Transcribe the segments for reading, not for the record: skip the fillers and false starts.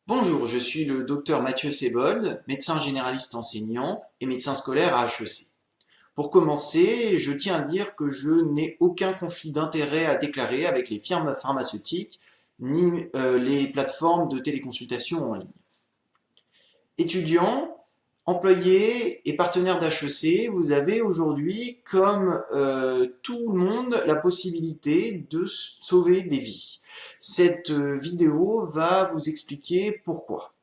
Bonjour, je suis le docteur Mathieu Sebold, médecin généraliste enseignant et médecin scolaire à HEC. Pour commencer, je tiens à dire que je n'ai aucun conflit d'intérêt à déclarer avec les firmes pharmaceutiques ni les plateformes de téléconsultation en ligne. Étudiants, employés et partenaires d'HEC, vous avez aujourd'hui, comme tout le monde, la possibilité de sauver des vies. Cette vidéo va vous expliquer pourquoi.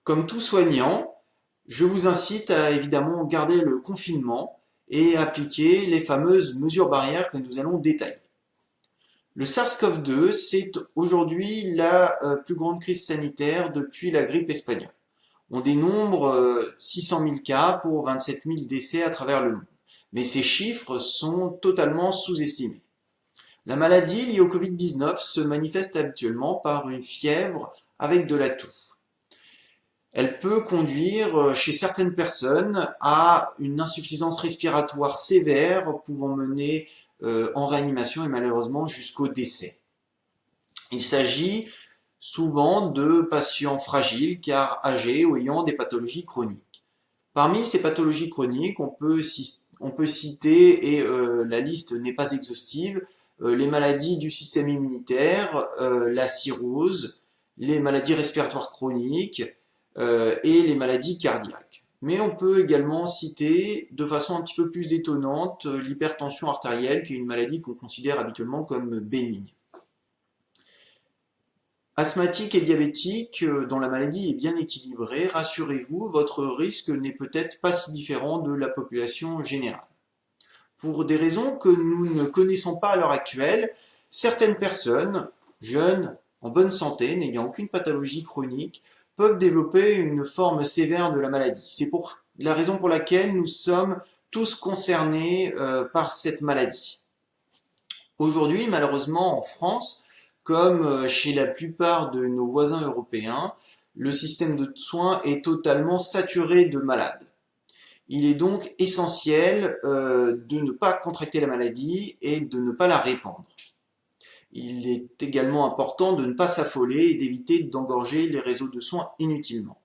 Comme tout soignant, je vous incite à évidemment garder le confinement et appliquer les fameuses mesures barrières que nous allons détailler. Le SARS-CoV-2, c'est aujourd'hui la plus grande crise sanitaire depuis la grippe espagnole. On dénombre 600 000 cas pour 27 000 décès à travers le monde. Mais ces chiffres sont totalement sous-estimés. La maladie liée au Covid-19 se manifeste habituellement par une fièvre avec de la toux. Elle peut conduire chez certaines personnes à une insuffisance respiratoire sévère pouvant mener en réanimation et malheureusement jusqu'au décès. Il s'agit souvent de patients fragiles car âgés ou ayant des pathologies chroniques. Parmi ces pathologies chroniques, on peut citer, et la liste n'est pas exhaustive, les maladies du système immunitaire, la cirrhose, les maladies respiratoires chroniques et les maladies cardiaques. Mais on peut également citer, de façon un petit peu plus étonnante, l'hypertension artérielle, qui est une maladie qu'on considère habituellement comme bénigne. Asthmatique et diabétique, dont la maladie est bien équilibrée, rassurez-vous, votre risque n'est peut-être pas si différent de la population générale. Pour des raisons que nous ne connaissons pas à l'heure actuelle, certaines personnes, jeunes, en bonne santé, n'ayant aucune pathologie chronique, peuvent développer une forme sévère de la maladie. C'est pour la raison pour laquelle nous sommes tous concernés par cette maladie. Aujourd'hui, malheureusement, en France, comme chez la plupart de nos voisins européens, le système de soins est totalement saturé de malades. Il est donc essentiel de ne pas contracter la maladie et de ne pas la répandre. Il est également important de ne pas s'affoler et d'éviter d'engorger les réseaux de soins inutilement.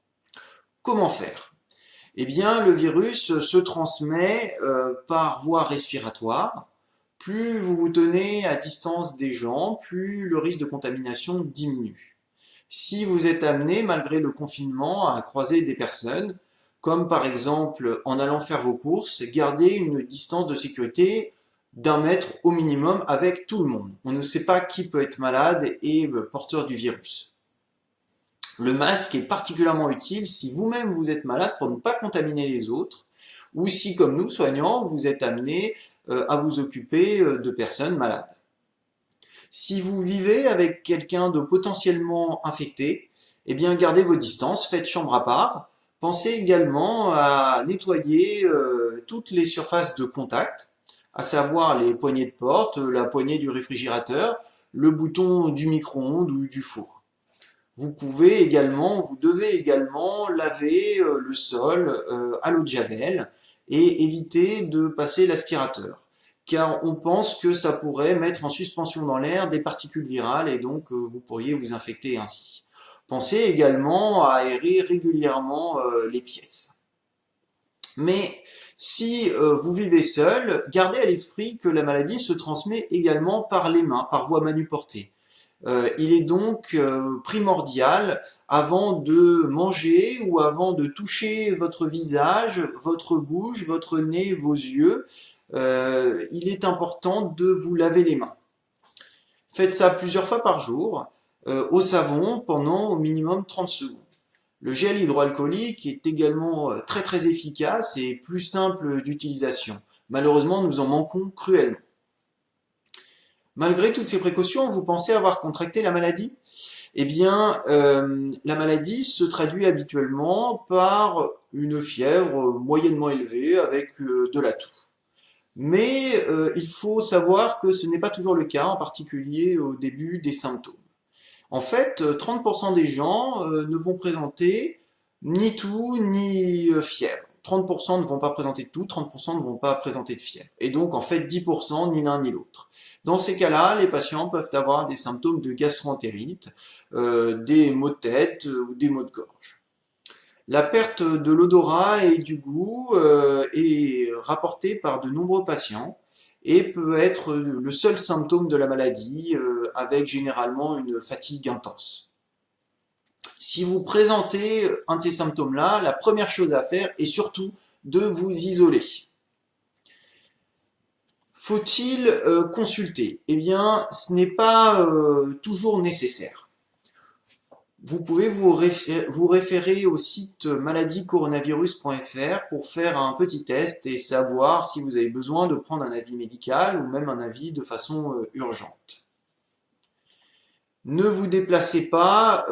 Comment faire? Eh bien, le virus se transmet par voie respiratoire. Plus vous vous tenez à distance des gens, plus le risque de contamination diminue. Si vous êtes amené, malgré le confinement, à croiser des personnes, comme par exemple en allant faire vos courses, gardez une distance de sécurité d'1 mètre au minimum avec tout le monde. On ne sait pas qui peut être malade et porteur du virus. Le masque est particulièrement utile si vous-même vous êtes malade pour ne pas contaminer les autres, ou si, comme nous, soignants, vous êtes amené à vous occuper de personnes malades. Si vous vivez avec quelqu'un de potentiellement infecté, eh bien gardez vos distances, faites chambre à part. Pensez également à nettoyer toutes les surfaces de contact, à savoir les poignées de porte, la poignée du réfrigérateur, le bouton du micro-ondes ou du four. Vous devez également laver le sol à l'eau de javel et éviter de passer l'aspirateur, car on pense que ça pourrait mettre en suspension dans l'air des particules virales et donc vous pourriez vous infecter ainsi. Pensez également à aérer régulièrement les pièces. Mais si vous vivez seul, gardez à l'esprit que la maladie se transmet également par les mains, par voie manuportée. Il est donc primordial, avant de manger ou avant de toucher votre visage, votre bouche, votre nez, vos yeux, il est important de vous laver les mains. Faites ça plusieurs fois par jour, au savon, pendant au minimum 30 secondes. Le gel hydroalcoolique est également très très efficace et plus simple d'utilisation. Malheureusement, nous en manquons cruellement. Malgré toutes ces précautions, vous pensez avoir contracté la maladie? Eh bien, la maladie se traduit habituellement par une fièvre moyennement élevée avec de la toux. Mais il faut savoir que ce n'est pas toujours le cas, en particulier au début des symptômes. En fait, 30% des gens ne vont présenter ni toux ni fièvre. 30% ne vont pas présenter de toux, 30% ne vont pas présenter de fièvre. Et donc, en fait, 10% ni l'un ni l'autre. Dans ces cas-là, les patients peuvent avoir des symptômes de gastro-entérite, des maux de tête ou des maux de gorge. La perte de l'odorat et du goût est rapportée par de nombreux patients et peut être le seul symptôme de la maladie, avec généralement une fatigue intense. Si vous présentez un de ces symptômes-là, la première chose à faire est surtout de vous isoler. Faut-il consulter? Eh bien, ce n'est pas toujours nécessaire. Vous pouvez vous référer au site maladiecoronavirus.fr pour faire un petit test et savoir si vous avez besoin de prendre un avis médical ou même un avis de façon urgente. Ne vous déplacez pas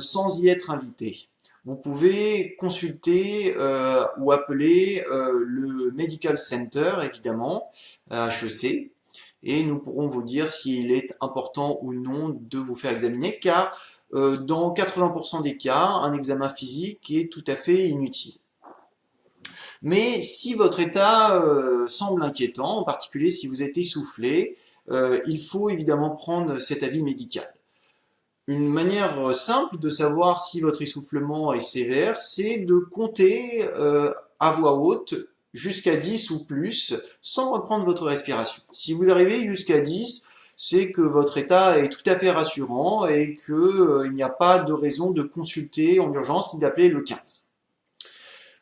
sans y être invité. Vous pouvez consulter ou appeler le Medical Center, évidemment, à HEC, et nous pourrons vous dire s'il est important ou non de vous faire examiner, car dans 80% des cas, un examen physique est tout à fait inutile. Mais si votre état semble inquiétant, en particulier si vous êtes essoufflé, il faut évidemment prendre cet avis médical. Une manière simple de savoir si votre essoufflement est sévère, c'est de compter à voix haute jusqu'à 10 ou plus sans reprendre votre respiration. Si vous arrivez jusqu'à 10, c'est que votre état est tout à fait rassurant et qu'il n'y a pas de raison de consulter en urgence ni d'appeler le 15.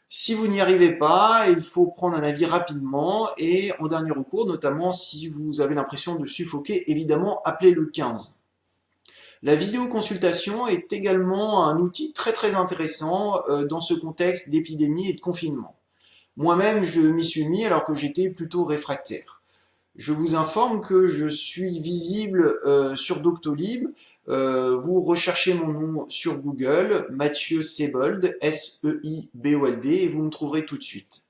Si vous n'y arrivez pas, il faut prendre un avis rapidement et en dernier recours, notamment si vous avez l'impression de suffoquer, évidemment, appelez le 15. La vidéoconsultation est également un outil très intéressant dans ce contexte d'épidémie et de confinement. Moi-même, je m'y suis mis alors que j'étais plutôt réfractaire. Je vous informe que je suis visible sur Doctolib. Vous recherchez mon nom sur Google, Mathieu Seibold, S-E-I-B-O-L-D, et vous me trouverez tout de suite.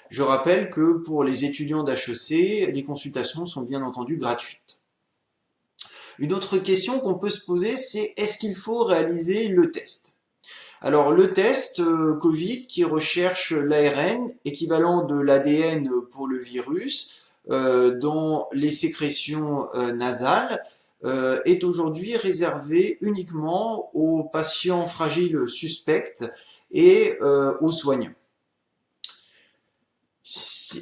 Je rappelle que pour les étudiants d'HEC, les consultations sont bien entendu gratuites. Une autre question qu'on peut se poser, c'est est-ce qu'il faut réaliser le test? Alors le test Covid qui recherche l'ARN, équivalent de l'ADN pour le virus, dans les sécrétions nasales, est aujourd'hui réservé uniquement aux patients fragiles suspects et aux soignants.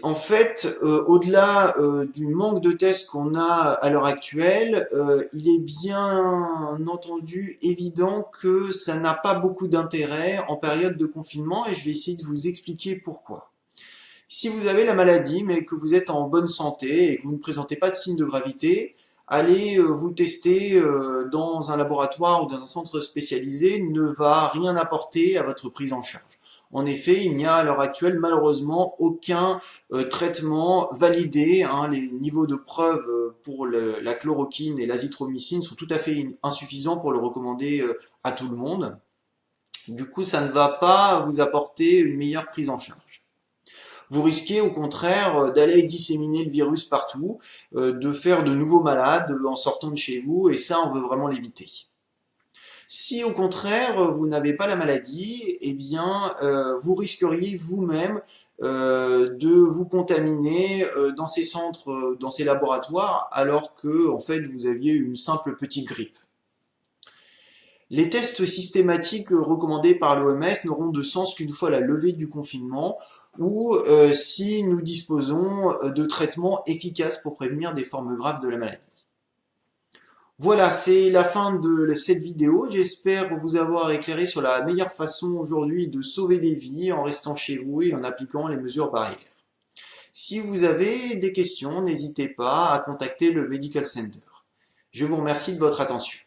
En fait, au-delà du manque de tests qu'on a à l'heure actuelle, il est bien entendu évident que ça n'a pas beaucoup d'intérêt en période de confinement et je vais essayer de vous expliquer pourquoi. Si vous avez la maladie mais que vous êtes en bonne santé et que vous ne présentez pas de signes de gravité, allez vous tester dans un laboratoire ou dans un centre spécialisé ne va rien apporter à votre prise en charge. En effet, il n'y a à l'heure actuelle malheureusement aucun traitement validé. Les niveaux de preuve pour la chloroquine et l'azithromycine sont tout à fait insuffisants pour le recommander à tout le monde. Du coup, ça ne va pas vous apporter une meilleure prise en charge. Vous risquez au contraire d'aller disséminer le virus partout, de faire de nouveaux malades en sortant de chez vous, et ça, on veut vraiment l'éviter. Si au contraire vous n'avez pas la maladie, eh bien vous risqueriez vous-même de vous contaminer dans ces centres, dans ces laboratoires, alors que en fait vous aviez une simple petite grippe. Les tests systématiques recommandés par l'OMS n'auront de sens qu'une fois la levée du confinement ou si nous disposons de traitements efficaces pour prévenir des formes graves de la maladie. Voilà, c'est la fin de cette vidéo. J'espère vous avoir éclairé sur la meilleure façon aujourd'hui de sauver des vies en restant chez vous et en appliquant les mesures barrières. Si vous avez des questions, n'hésitez pas à contacter le Medical Center. Je vous remercie de votre attention.